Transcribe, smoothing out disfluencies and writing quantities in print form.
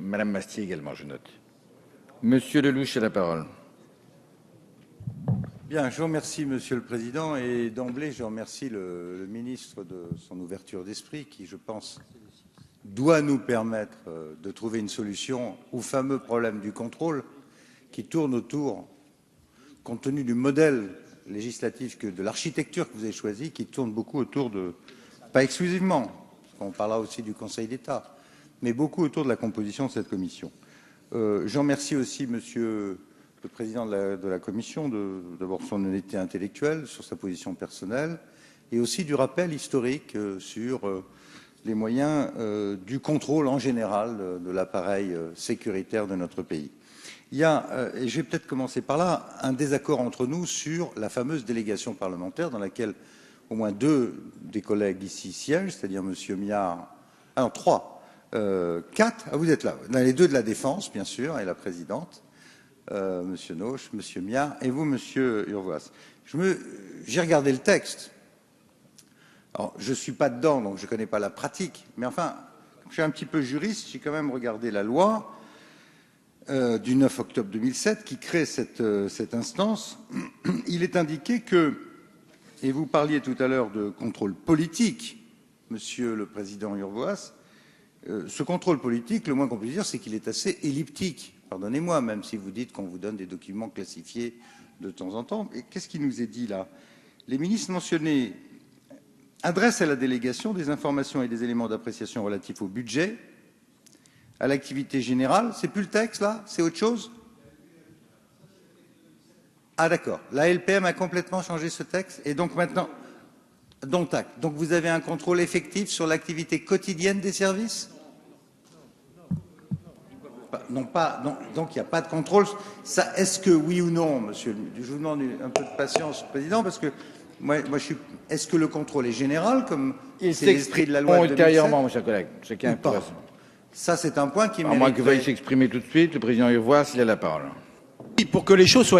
Madame Mastier également, je note. Monsieur Lelouch a la parole. Bien, je vous remercie, Monsieur le Président, et d'emblée, je remercie le ministre de son ouverture d'esprit qui, je pense, doit nous permettre de trouver une solution au fameux problème du contrôle qui tourne autour, compte tenu du modèle législatif, de l'architecture que vous avez choisie, qui tourne beaucoup autour de, pas exclusivement, on parlera aussi du Conseil d'État, mais beaucoup autour de la composition de cette commission. Je remercie aussi Monsieur le Président de la Commission, d'abord son honnêteté intellectuelle sur sa position personnelle, et aussi du rappel historique sur les moyens du contrôle en général de l'appareil sécuritaire de notre pays. Il y a, et je vais peut-être commencer par là, un désaccord entre nous sur la fameuse délégation parlementaire dans laquelle au moins deux des collègues ici siègent, c'est-à-dire M. Miard, alors quatre, vous êtes là, les deux de la Défense, bien sûr, et la présidente, M. Noche, M. Miard, et vous, M. Urvoas. J'ai regardé le texte. Alors, je ne suis pas dedans, donc je ne connais pas la pratique, mais enfin, je suis un petit peu juriste, j'ai quand même regardé la loi du 9 octobre 2007 qui crée cette instance. Il est indiqué que, et vous parliez tout à l'heure de contrôle politique, Monsieur le Président Urvoas, ce contrôle politique, le moins qu'on puisse dire, c'est qu'il est assez elliptique. Pardonnez-moi, même si vous dites qu'on vous donne des documents classifiés de temps en temps. Et qu'est-ce qui nous est dit là? Les ministres mentionnés adressent à la délégation des informations et des éléments d'appréciation relatifs au budget, à l'activité générale. C'est plus le texte là? C'est autre chose? Ah d'accord. La LPM a complètement changé ce texte et donc maintenant, donc vous avez un contrôle effectif sur l'activité quotidienne des services? Donc il n'y a pas de contrôle. Est-ce que oui ou non, monsieur, je vous demande un peu de patience, Président, parce que moi est-ce que le contrôle est général, comme c'est l'esprit de la loi de 2007? Ultérieurement, mon cher collègue. Chacun pourra. Ça, c'est un point qui mérite. À moins que veuille s'exprimer tout de suite, le président Urvoas, il a la parole. Pour que les choses soient